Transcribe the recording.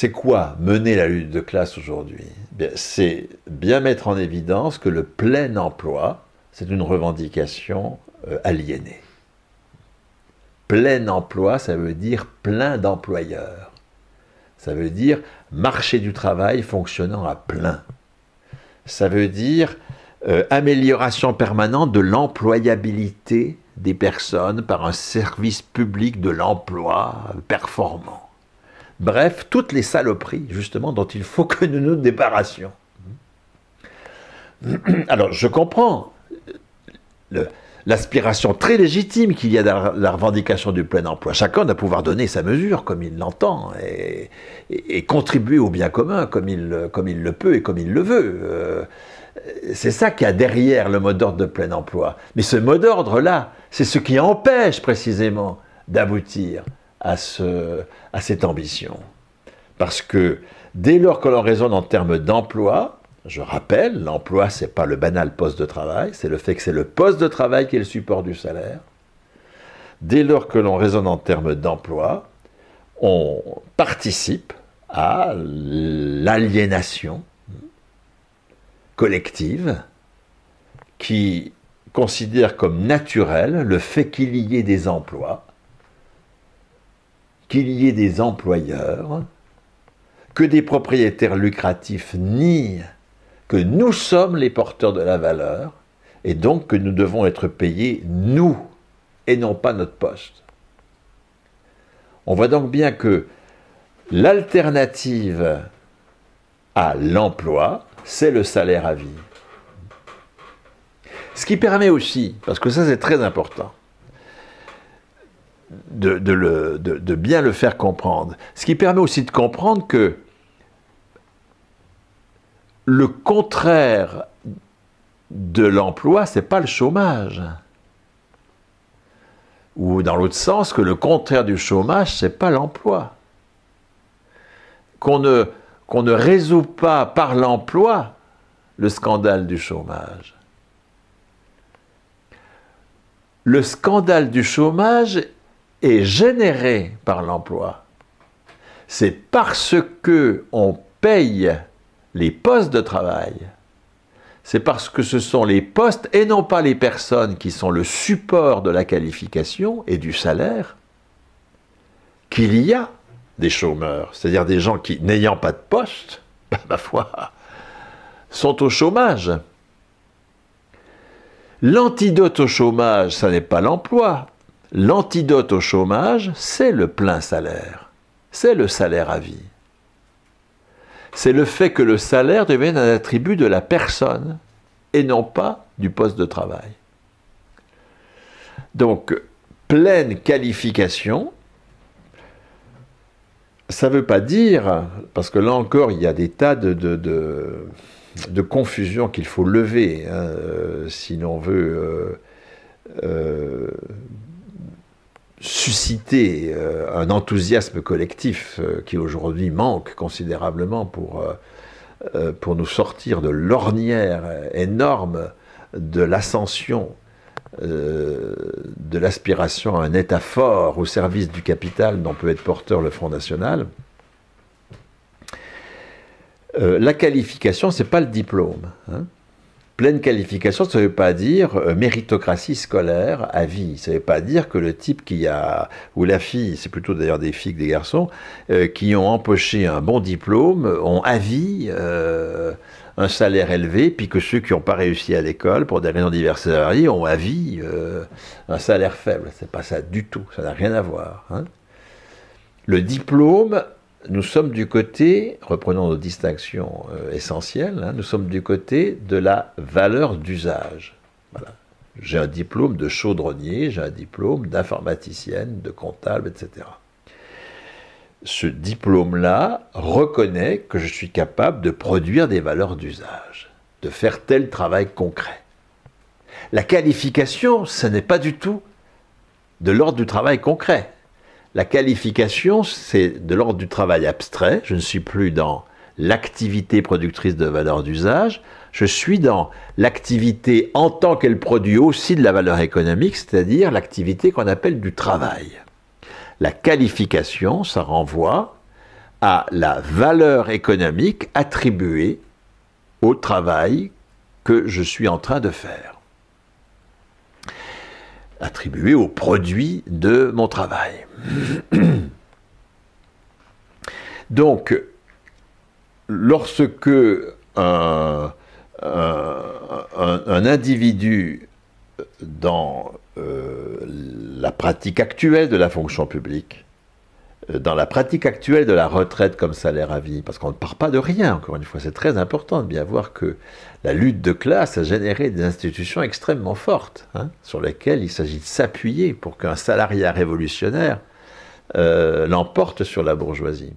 C'est quoi mener la lutte de classe aujourd'hui? C'est bien mettre en évidence que le plein emploi, c'est une revendication aliénée. Plein emploi, ça veut dire plein d'employeurs. Ça veut dire marché du travail fonctionnant à plein. Ça veut dire amélioration permanente de l'employabilité des personnes par un service public de l'emploi performant. Bref, toutes les saloperies, justement, dont il faut que nous nous débarrassions. Alors, je comprends l'aspiration très légitime qu'il y a dans la revendication du plein emploi. Chacun doit pouvoir donner sa mesure comme il l'entend et contribuer au bien commun comme il le peut et comme il le veut. C'est ça qu'il y a derrière le mot d'ordre de plein emploi. Mais ce mot d'ordre-là, c'est ce qui empêche précisément d'aboutir à cette ambition. Parce que dès lors que l'on raisonne en termes d'emploi, je rappelle, l'emploi, ce n'est pas le banal poste de travail, c'est le fait que c'est le poste de travail qui est le support du salaire. Dès lors que l'on raisonne en termes d'emploi, on participe à l'aliénation collective qui considère comme naturel le fait qu'il y ait des emplois, qu'il y ait des employeurs, que des propriétaires lucratifs nient que nous sommes les porteurs de la valeur et donc que nous devons être payés nous et non pas notre poste. On voit donc bien que l'alternative à l'emploi, c'est le salaire à vie. Ce qui permet aussi, parce que ça c'est très important, de bien le faire comprendre, ce qui permet aussi de comprendre que le contraire de l'emploi, c'est pas le chômage. Ou dans l'autre sens, que le contraire du chômage, c'est pas l'emploi. Qu'on ne résout pas par l'emploi le scandale du chômage. Le scandale du chômage est généré par l'emploi. C'est parce que on paye les postes de travail, c'est parce que ce sont les postes et non pas les personnes qui sont le support de la qualification et du salaire qu'il y a des chômeurs, c'est-à-dire des gens qui, n'ayant pas de poste, ma foi, sont au chômage. L'antidote au chômage, ça n'est pas l'emploi. L'antidote au chômage, c'est le plein salaire. C'est le salaire à vie. C'est le fait que le salaire devienne un attribut de la personne et non pas du poste de travail. Donc, pleine qualification, ça ne veut pas dire, parce que là encore, il y a des tas de confusions qu'il faut lever, hein, si l'on veut susciter un enthousiasme collectif qui aujourd'hui manque considérablement pour nous sortir de l'ornière énorme de l'ascension de l'aspiration à un État fort au service du capital dont peut être porteur le Front National. La qualification, ce n'est pas le diplôme. Hein. Pleine qualification, ça ne veut pas dire méritocratie scolaire à vie. Ça ne veut pas dire que le type qui a, ou la fille, c'est plutôt d'ailleurs des filles que des garçons, qui ont empoché un bon diplôme, ont à vie un salaire élevé, puis que ceux qui n'ont pas réussi à l'école, pour des raisons diverses et variées, ont à vie un salaire faible. C'est pas ça du tout, ça n'a rien à voir. Hein. Le diplôme, nous sommes du côté, reprenons nos distinctions essentielles, hein, nous sommes du côté de la valeur d'usage. Voilà. J'ai un diplôme de chaudronnier, j'ai un diplôme d'informaticienne, de comptable, etc. Ce diplôme-là reconnaît que je suis capable de produire des valeurs d'usage, de faire tel travail concret. La qualification, ce n'est pas du tout de l'ordre du travail concret. La qualification, c'est de l'ordre du travail abstrait. Je ne suis plus dans l'activité productrice de valeur d'usage, je suis dans l'activité en tant qu'elle produit aussi de la valeur économique, c'est-à-dire l'activité qu'on appelle du travail. La qualification, ça renvoie à la valeur économique attribuée au travail que je suis en train de faire, attribuée au produit de mon travail. Donc, lorsque un individu dans la pratique actuelle de la fonction publique, dans la pratique actuelle de la retraite comme salaire à vie, parce qu'on ne part pas de rien, encore une fois, c'est très important de bien voir que la lutte de classe a généré des institutions extrêmement fortes, hein, sur lesquelles il s'agit de s'appuyer pour qu'un salariat révolutionnaire l'emporte sur la bourgeoisie.